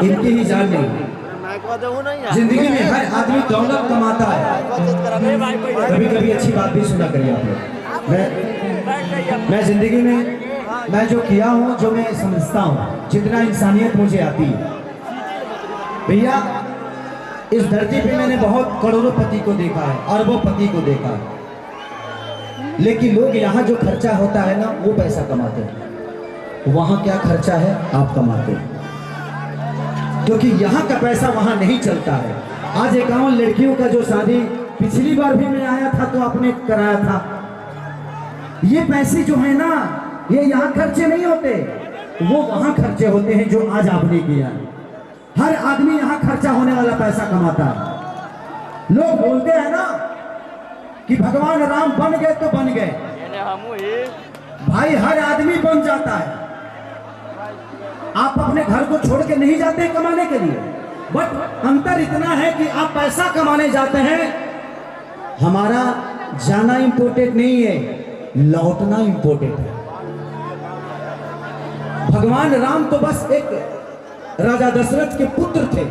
इनकी ही जान नहीं। जिंदगी में हर आदमी दौलत कमाता है। कभी कभी अच्छी बात भी सुना करिए आप लोग। मैं जिंदगी में मैं जो किया हूँ, जो मैं समझता हूँ, जितना इंसानियत मुझे आती है भैया, इस धरती पे मैंने बहुत करोड़ों पति को देखा है, अरबों पति को देखा है, लेकिन लोग यहाँ जो खर्चा होता है ना, वो पैसा कमाते हैं। वहाँ क्या खर्चा है आप कमाते हैं, क्योंकि यहाँ का पैसा वहाँ नहीं चलता है। आज 51 लड़कियों का जो शादी पिछली बार भी मैं आया था तो आपने कराया था। ये पैसे जो है ना, ये यहाँ खर्चे नहीं होते, वो वहाँ खर्चे होते हैं जो आज आपने किया। हर आदमी यहाँ खर्चा होने वाला पैसा कमाता है। लोग बोलते हैं ना कि भगवान राम बन गए तो बन गए, भाई हर आदमी बन जाता है। आप अपने घर को छोड़ के नहीं जाते कमाने के लिए, बट अंतर इतना है कि आप पैसा कमाने जाते हैं। हमारा जाना इंपॉर्टेंट नहीं है, लौटना इंपॉर्टेंट है। भगवान राम तो बस एक राजा दशरथ के पुत्र थे,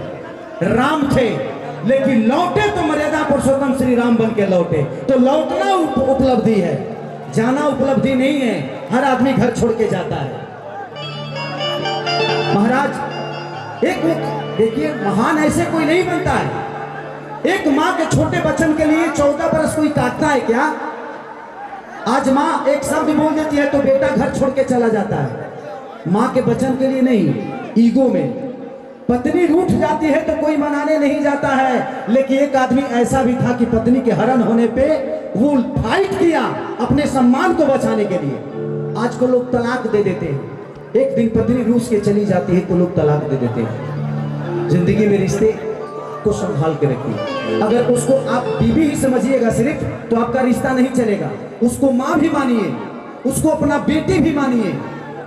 राम थे, लेकिन लौटे तो मर्यादा पुरुषोत्तम श्री राम बन के लौटे। तो लौटना उपलब्धि है, जाना उपलब्धि नहीं है। हर आदमी घर छोड़ के जाता है। महाराज एक देखिए, महान ऐसे कोई नहीं बनता है। एक माँ के छोटे बच्चन के लिए 14 बरस कोई काटता है क्या? आज माँ एक शब्द बोल देती है तो बेटा घर छोड़ के चला जाता है। माँ के बच्चन के लिए नहीं, ईगो में। पत्नी रूठ जाती है तो कोई मनाने नहीं जाता है, लेकिन एक आदमी ऐसा भी था कि पत्नी के हरण होने पे वो फाइट किया अपने सम्मान को बचाने के लिए। आज को लोग तलाक दे देते हैं। एक दिन पत्नी रूस के चली जाती है तो लोग तलाक दे देते हैं। जिंदगी में रिश्ते को संभाल के रखिए। अगर उसको आप बीवी ही समझिएगा सिर्फ, तो आपका रिश्ता नहीं चलेगा। उसको माँ भी मानिए, उसको अपना बेटी भी मानिए,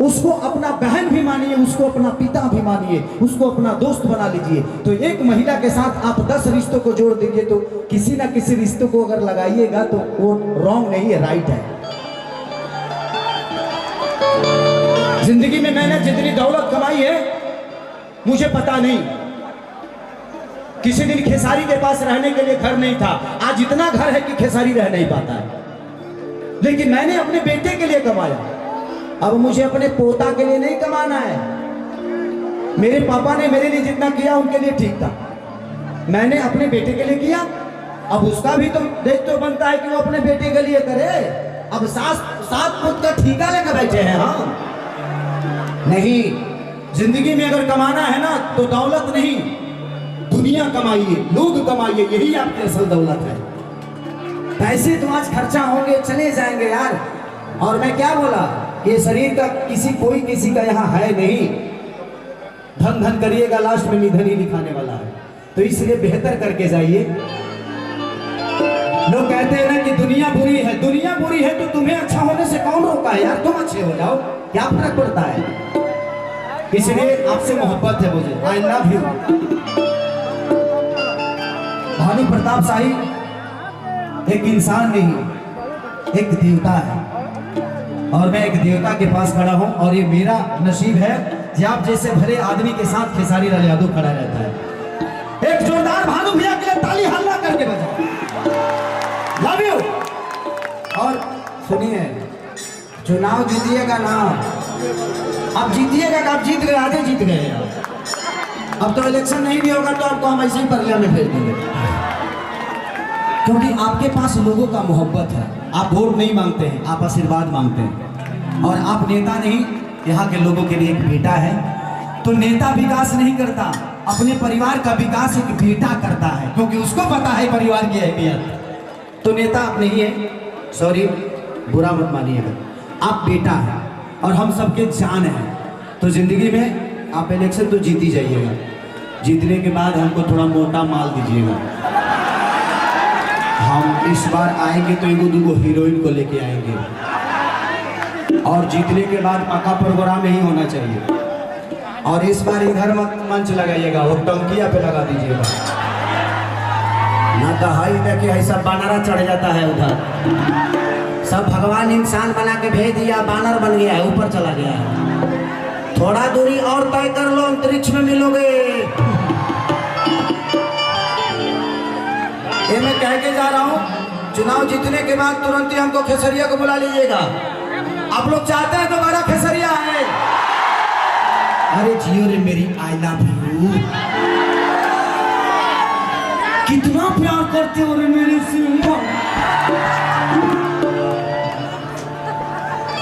उसको अपना बहन भी मानिए, उसको अपना पिता भी मानिए, उसको अपना दोस्त बना लीजिए। तो एक महिला के साथ आप 10 रिश्तों को जोड़ दीजिए, तो किसी ना किसी रिश्तों को अगर लगाइएगा तो वो रॉन्ग नहीं है, राइट है। जिंदगी में मैंने जितनी दौलत कमाई है मुझे पता नहीं। किसी दिन खेसारी के पास रहने के लिए घर नहीं था, आज इतना घर है कि खेसारी रह नहीं पाता है। लेकिन मैंने अपने बेटे के लिए कमाया, अब मुझे अपने पोता के लिए नहीं कमाना है। मेरे पापा ने मेरे लिए जितना किया उनके लिए ठीक था, मैंने अपने बेटे के लिए किया। अब उसका भी तो देख तो बनता है कि वो अपने बेटे के लिए करे। अब सात पुत्र का ठीका लेकर बैठे हैं हम। नहीं, जिंदगी में अगर कमाना है ना तो दौलत नहीं, दुनिया कमाइए, लोग कमाइए, यही आपकी असल दौलत है। पैसे तो आज खर्चा होंगे, चले जाएंगे यार। और मैं क्या बोला, ये शरीर का किसी का यहाँ है नहीं। धन धन करिएगा, लास्ट में निधन ही दिखाने वाला है। तो इसलिए बेहतर करके जाइए। लोग कहते हैं ना कि दुनिया बुरी है, दुनिया बुरी है तो तुम्हें अच्छा होने से कौन रोका है यार? तुम अच्छे हो जाओ, क्या फर्क पड़ता है? इसलिए आपसे मोहब्बत है मुझे, I love you. Bhanu Pratap Shahi एक इंसान नहीं, एक देवता है। और मैं एक देवता के पास खड़ा हूं, और ये मेरा नसीब है कि आप जैसे भले आदमी के साथ खेसारी लाल यादव खड़ा रहता है। एक जोरदार भानु भैया के लिए ताली हल्ला करके बजाओ। Love you. और सुनिए, चुनाव जीतिएगा ना, आप जीतिएगा कि आप जीत गए, आधे जीत गए। अब तो इलेक्शन नहीं भी होगा तो आपको हम ऐसे ही परलिया में भेज देंगे, क्योंकि आपके पास लोगों का मोहब्बत है। आप वोट नहीं मांगते हैं, आप आशीर्वाद मांगते हैं। और आप नेता नहीं, यहाँ के लोगों के लिए एक बेटा है। तो नेता विकास नहीं करता, अपने परिवार का विकास एक बेटा करता है, क्योंकि उसको पता है परिवार की अहमियत। तो नेता आप नहीं है, सॉरी बुरा मत मानिएगा, आप बेटा हैं और हम सबके जान हैं। तो जिंदगी में आप इलेक्शन तो जीत ही जाइएगा, जीतने के बाद हमको थोड़ा मोटा माल दीजिएगा। हम इस बार आएंगे तो एगो दूगो हीरोइन को लेके आएंगे, और जीतने के बाद पक्का प्रोग्राम यही होना चाहिए। और इस बार इधर मत मंच लगाइएगा, वो टंकिया पे लगा दीजिएगा, ना तो हाई देखिए ऐसा बनारा चढ़ जाता है उधर। सब भगवान इंसान बना के भेज दिया, बानर बन गया है, ऊपर चला गया है। थोड़ा दूरी और तय कर लो, अंतरिक्ष में मिलोगे। ये मैं कह के जा रहा हूँ, चुनाव जीतने के बाद तुरंत ही हमको खेसरिया को बुला लीजिएगा। आप लोग चाहते हैं दोबारा खेसरिया है? अरे जियो रे मेरी आई लव यू। कितना प्यार करते हो रे मेरे सिंह।